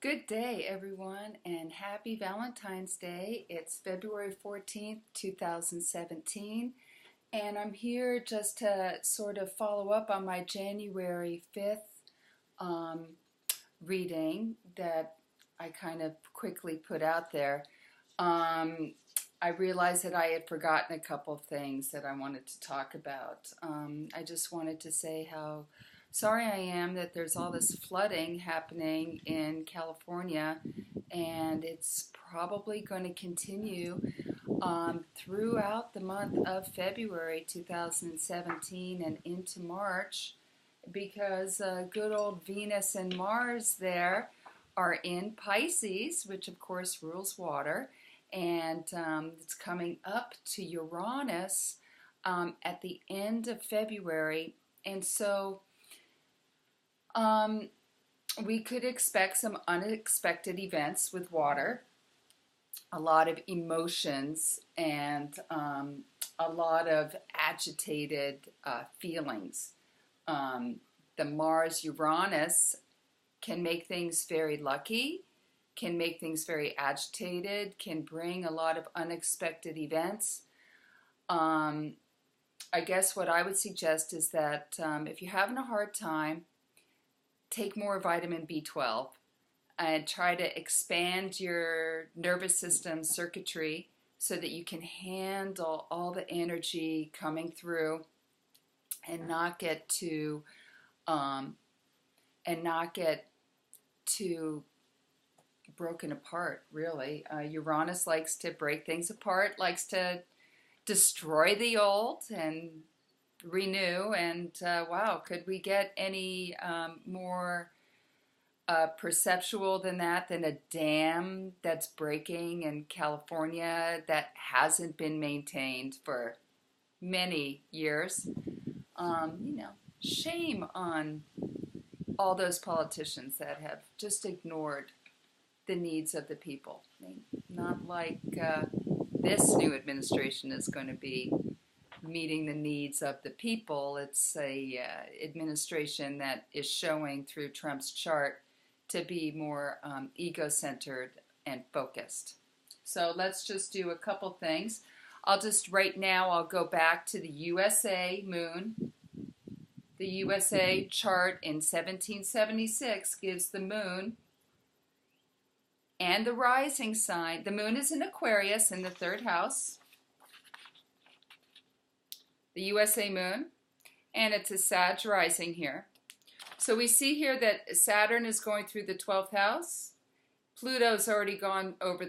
Good day, everyone, and happy Valentine's Day. It's February 14th, 2017, and I'm here just to sort of follow up on my January 5th reading that I kind of quickly put out there. I realized that I had forgotten a couple of things that I wanted to talk about. I just wanted to say how sorry I am that there's all this flooding happening in California, and it's probably going to continue throughout the month of February 2017 and into March because good old Venus and Mars there are in Pisces, which of course rules water, and it's coming up to Uranus at the end of February, and so we could expect some unexpected events with water, a lot of emotions, and a lot of agitated feelings. The Mars-Uranus can make things very lucky, can make things very agitated, can bring a lot of unexpected events. I guess what I would suggest is that if you're having a hard time, take more vitamin B12 and try to expand your nervous system circuitry so that you can handle all the energy coming through and not get too broken apart, really. Uranus likes to break things apart, likes to destroy the old and renew, and wow, could we get any more perceptual than that, than a dam that's breaking in California that hasn't been maintained for many years? Shame on all those politicians that have just ignored the needs of the people. I mean, not like this new administration is going to be meeting the needs of the people. It's a administration that is showing through Trump's chart to be more ego-centered and focused. So let's just do a couple things. Right now, I'll go back to the USA moon. The USA chart in 1776 gives the moon and the rising sign. The moon is in Aquarius in the third house. The USA moon, and it's a Sag rising here. So we see here that Saturn is going through the 12th house. Pluto's already gone over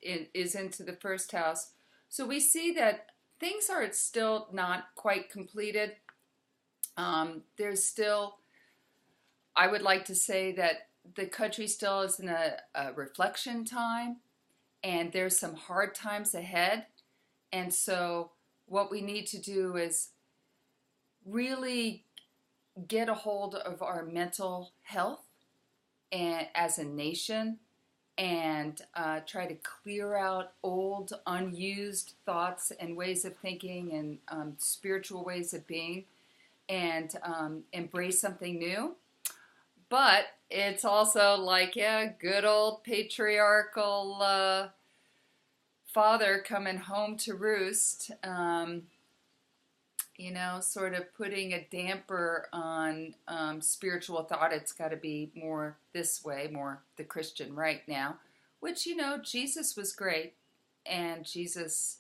is into the first house. So we see that things are still not quite completed. There's still, I would like to say that the country still is in a reflection time, and there's some hard times ahead. And so what we need to do is really get a hold of our mental health and as a nation, and try to clear out old, unused thoughts and ways of thinking and spiritual ways of being, and embrace something new. But it's also like, yeah, good old patriarchal father coming home to roost, sort of putting a damper on spiritual thought. It's got to be more this way, more the Christian right now, which, Jesus was great, and Jesus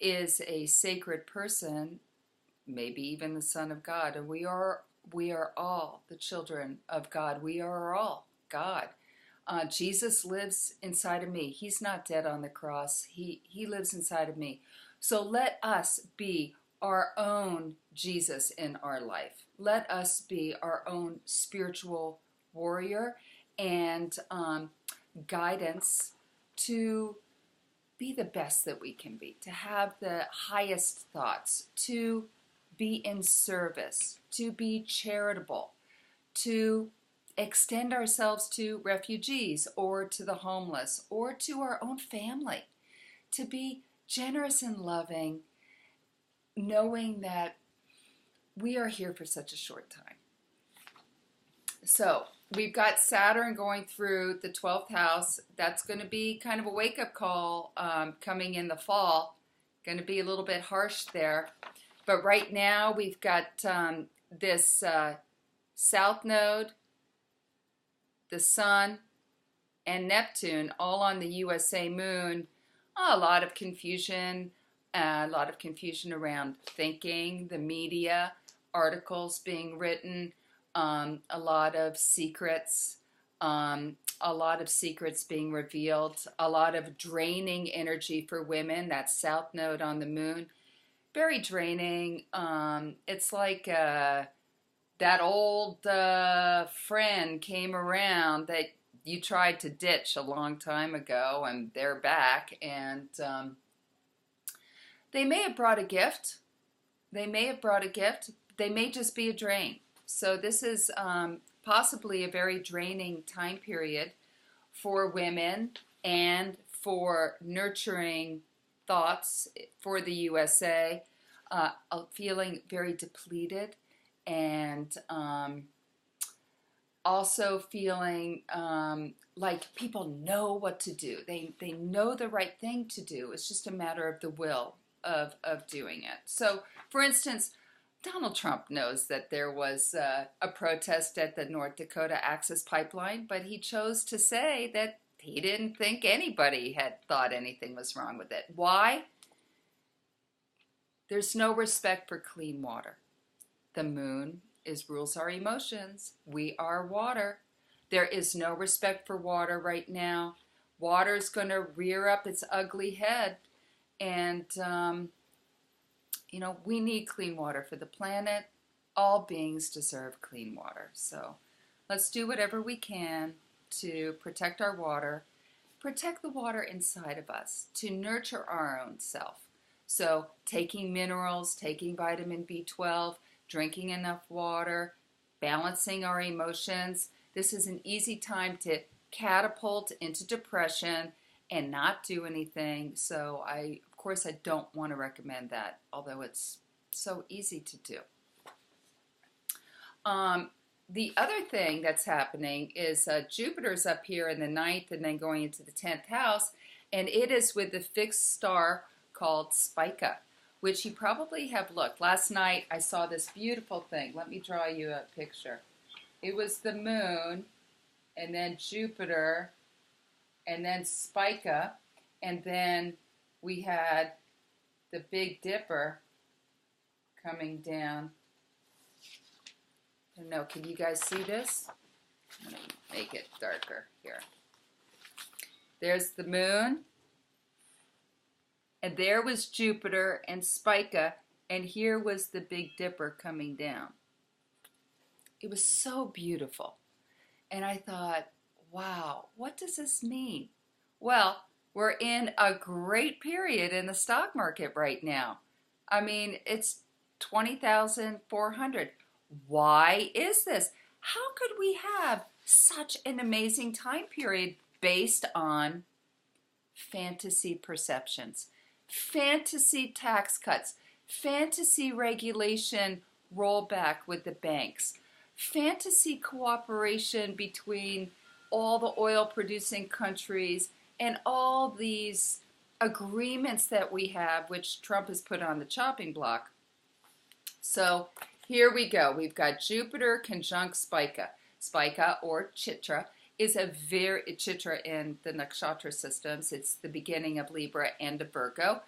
is a sacred person, maybe even the Son of God, and we are all the children of God. We are all God. Jesus lives inside of me. He's not dead on the cross. He lives inside of me. So let us be our own Jesus in our life. Let us be our own spiritual warrior and guidance to be the best that we can be, to have the highest thoughts, to be in service, to be charitable, to extend ourselves to refugees or to the homeless or to our own family, to be generous and loving, knowing that we are here for such a short time. So we've got Saturn going through the 12th house. That's going to be kind of a wake-up call coming in the fall. Going to be a little bit harsh there. But right now we've got this South Node, the Sun, and Neptune all on the USA moon. A lot of confusion around thinking, the media, articles being written, a lot of secrets being revealed, a lot of draining energy for women. That South Node on the moon, very draining. It's like that old friend came around that you tried to ditch a long time ago, and they're back, and they may have brought a gift. They may just be a drain. So this is possibly a very draining time period for women and for nurturing thoughts for the USA, feeling very depleted, and also feeling like people know what to do. They know the right thing to do. It's just a matter of the will of doing it. So, for instance, Donald Trump knows that there was a protest at the North Dakota Access Pipeline, but he chose to say that he didn't think anybody had thought anything was wrong with it. Why? There's no respect for clean water. The moon rules our emotions. We are water. There is no respect for water right now. Water is going to rear up its ugly head, and we need clean water for the planet. All beings deserve clean water. So let's do whatever we can to protect our water, protect the water inside of us, to nurture our own self. So taking minerals, taking vitamin B12, drinking enough water, balancing our emotions. This is an easy time to catapult into depression and not do anything. So of course, I don't want to recommend that, although it's so easy to do. The other thing that's happening is Jupiter's up here in the 9th and then going into the 10th house, and it is with the fixed star called Spica, which you probably have looked. Last night I saw this beautiful thing. Let me draw you a picture. It was the moon, and then Jupiter, and then Spica, and then we had the Big Dipper coming down. I don't know, can you guys see this? I'm going to make it darker here. There's the moon, and there was Jupiter and Spica, and here was the Big Dipper coming down. It was so beautiful. And I thought, wow, what does this mean? Well, we're in a great period in the stock market right now. I mean, it's 20,400. Why is this? How could we have such an amazing time period based on fantasy perceptions, fantasy tax cuts, fantasy regulation rollback with the banks, fantasy cooperation between all the oil-producing countries, and all these agreements that we have, which Trump has put on the chopping block? So here we go. We've got Jupiter conjunct Spica. Spica, or Chitra, is Chitra in the nakshatra systems. It's the beginning of Libra and of Virgo.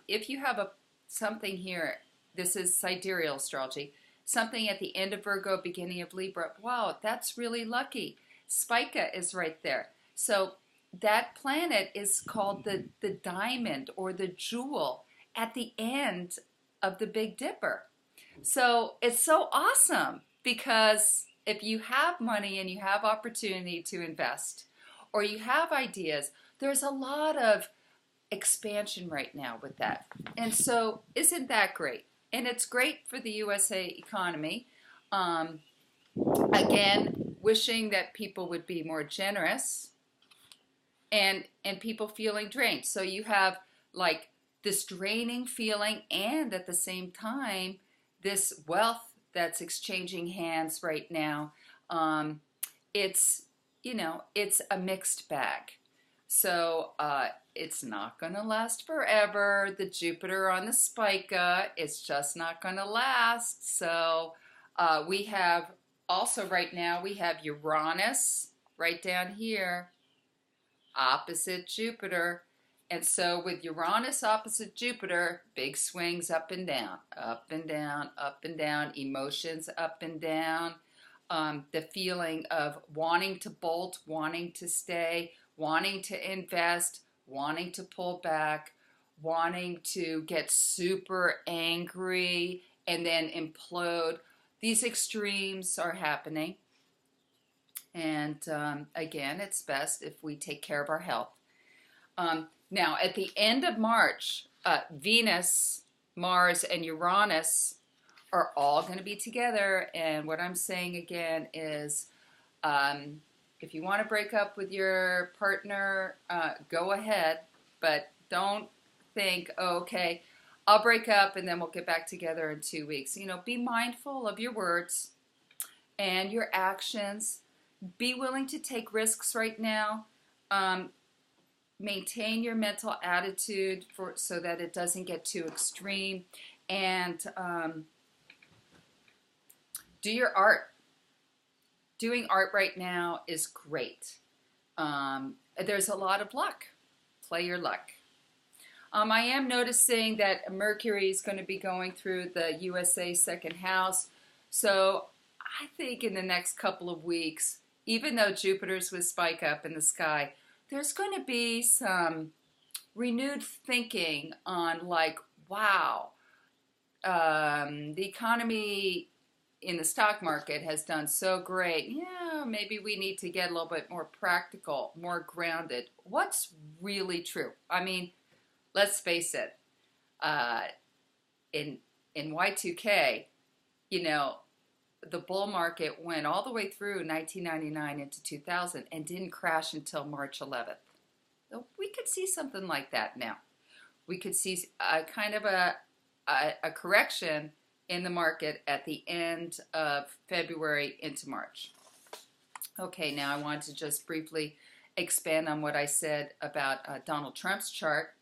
If you have something here, this is sidereal astrology, something at the end of Virgo, beginning of Libra, wow, that's really lucky. Spica is right there. So that planet is called the diamond or the jewel at the end of the Big Dipper. So it's so awesome because if you have money and you have opportunity to invest, or you have ideas, there's a lot of expansion right now with that. And so isn't that great? And it's great for the USA economy. Again, wishing that people would be more generous, and people feeling drained. So you have like this draining feeling, and at the same time, this wealth that's exchanging hands right now. it's, it's a mixed bag. So it's not going to last forever. The Jupiter on the spica, it's just not going to last. So we have also right now, we have Uranus right down here, opposite Jupiter. And so with Uranus opposite Jupiter, big swings up and down, up and down, up and down, emotions up and down. The feeling of wanting to bolt, wanting to stay, wanting to invest, wanting to pull back, wanting to get super angry and then implode. These extremes are happening. And again, it's best if we take care of our health. Now, at the end of March, Venus, Mars, and Uranus are all going to be together. And what I'm saying again is, if you want to break up with your partner, go ahead. But don't think, oh, okay, I'll break up and then we'll get back together in 2 weeks. Be mindful of your words and your actions. Be willing to take risks right now. Maintain your mental attitude so that it doesn't get too extreme. And do your art. Doing art right now is great. There's a lot of luck. Play your luck. I am noticing that Mercury is going to be going through the USA second house. So I think in the next couple of weeks, even though Jupiter's with spike up in the sky, there's going to be some renewed thinking on like, wow, the economy in the stock market has done so great. Yeah, maybe we need to get a little bit more practical, more grounded. What's really true? I mean, let's face it, in Y2K, the bull market went all the way through 1999 into 2000 and didn't crash until March 11th. So we could see something like that now. We could see a kind of a correction in the market at the end of February into March. Okay, now I want to just briefly expand on what I said about Donald Trump's chart.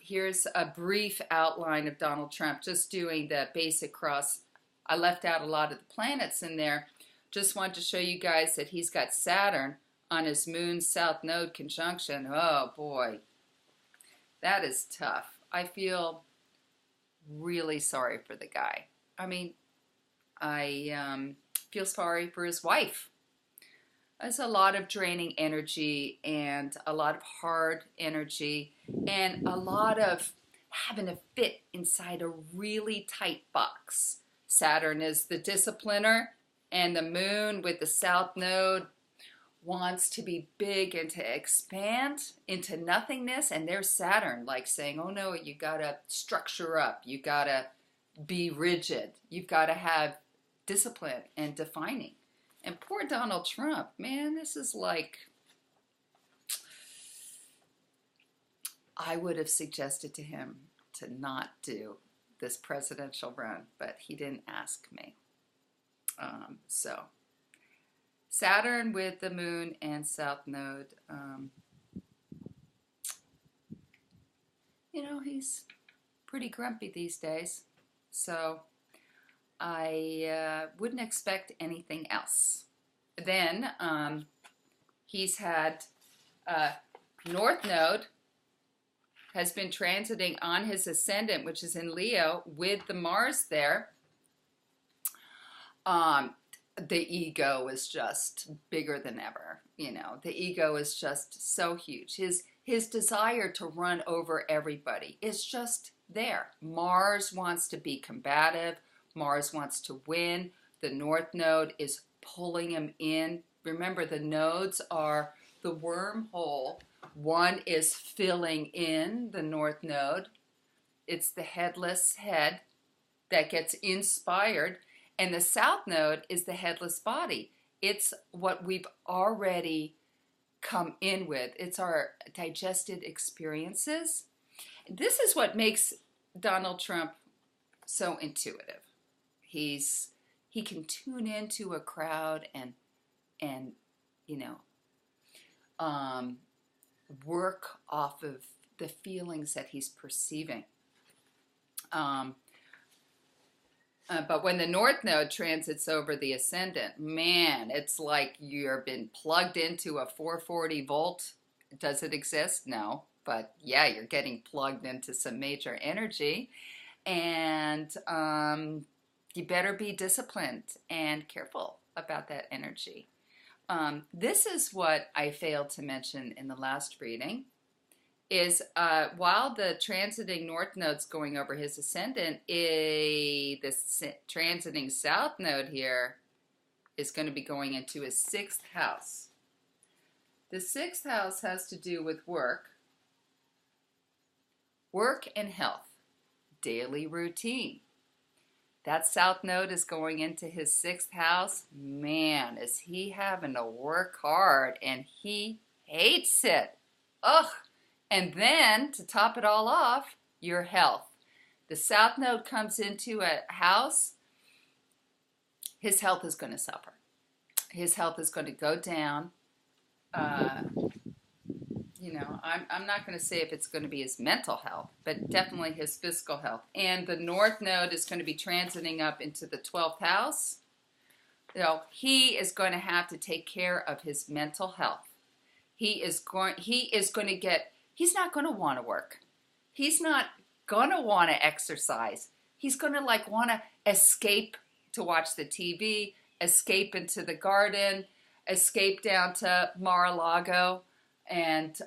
Here's a brief outline of Donald Trump, just doing the basic cross. I left out a lot of the planets in there. Just wanted to show you guys that he's got Saturn on his moon south node conjunction. Oh boy, that is tough. I feel really sorry for the guy. I mean, I feel sorry for his wife. There's a lot of draining energy and a lot of hard energy and a lot of having to fit inside a really tight box. Saturn is the discipliner, and the moon with the south node wants to be big and to expand into nothingness. And there's Saturn like saying, oh no, you gotta structure up, you gotta be rigid, you've gotta have discipline and defining. And poor Donald Trump, man, this is like, I would have suggested to him to not do this presidential run, but he didn't ask me. So Saturn with the moon and south node, he's pretty grumpy these days. So I wouldn't expect anything else. Then he's had north node has been transiting on his ascendant, which is in Leo, with the Mars there. The ego is just bigger than ever. The ego is just so huge. His desire to run over everybody is just there. Mars wants to be combative. Mars wants to win. The north node is pulling him in. Remember, the nodes are the wormhole. One is filling in the north node. It's the headless head that gets inspired. And the south node is the headless body. It's what we've already come in with. It's our digested experiences. This is what makes Donald Trump so intuitive. He can tune into a crowd and and you know, work off of the feelings that he's perceiving. But when the North Node transits over the Ascendant, man, it's like you've been plugged into a 440 volt. Does it exist? No. But yeah, you're getting plugged into some major energy. And you better be disciplined and careful about that energy. This is what I failed to mention in the last reading, is while the transiting North Node's going over his Ascendant, the transiting South Node here is going to be going into his 6th house. The 6th house has to do with work and health, daily routine. That South Node is going into his 6th house. Man, is he having to work hard, and he hates it. Ugh. And then, to top it all off, your health. The South Node comes into a house, his health is going to suffer. His health is going to go down. I'm not going to say if it's going to be his mental health, but definitely his physical health. And the North Node is going to be transiting up into the 12th house. He is going to have to take care of his mental health. He's not going to want to work. He's not going to want to exercise. He's going to want to escape to watch the TV, escape into the garden, escape down to Mar-a-Lago and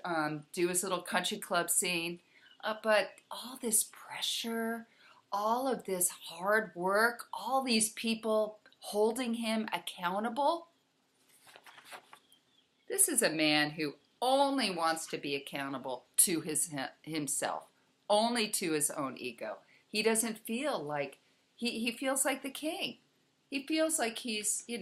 do his little country club scene. But all this pressure, all of this hard work, all these people holding him accountable. This is a man who only wants to be accountable to himself, only to his own ego. He doesn't feel like, he feels like the king. He feels like he's, he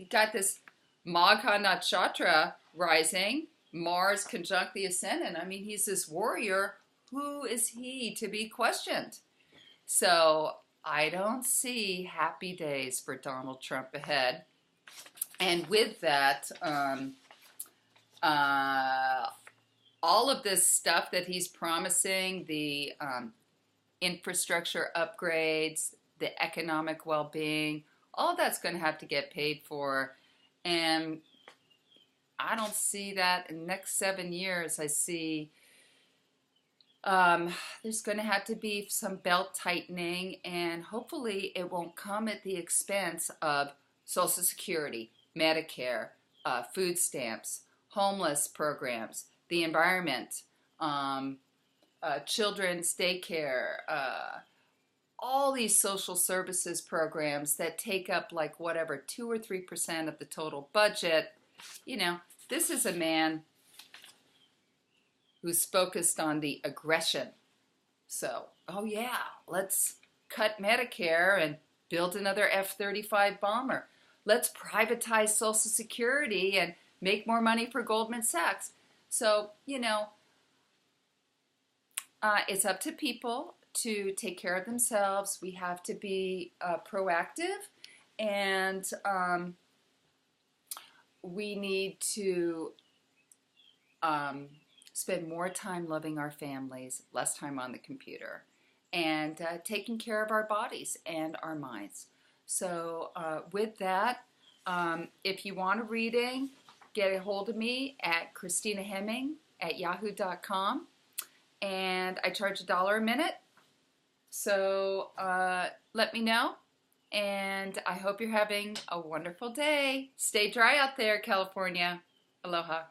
got this Magha Nakshatra rising, Mars conjunct the Ascendant. I mean, he's this warrior. Who is he to be questioned? So I don't see happy days for Donald Trump ahead. And with that, all of this stuff that he's promising, the infrastructure upgrades, the economic well-being, all that's going to have to get paid for. And I don't see that in the next 7 years. I see there's going to have to be some belt tightening, and hopefully it won't come at the expense of Social Security, Medicare, food stamps, homeless programs, the environment, children's daycare, all these social services programs that take up 2 or 3% of the total budget. This is a man who's focused on the aggression. So, oh yeah, let's cut Medicare and build another F-35 bomber. Let's privatize Social Security and make more money for Goldman Sachs. So, it's up to people to take care of themselves. We have to be proactive, and we need to spend more time loving our families, less time on the computer, and taking care of our bodies and our minds. So with that, if you want a reading, get a hold of me at christinahemming@yahoo.com, and I charge $1 a minute. So let me know, and I hope you're having a wonderful day. Stay dry out there, California. Aloha.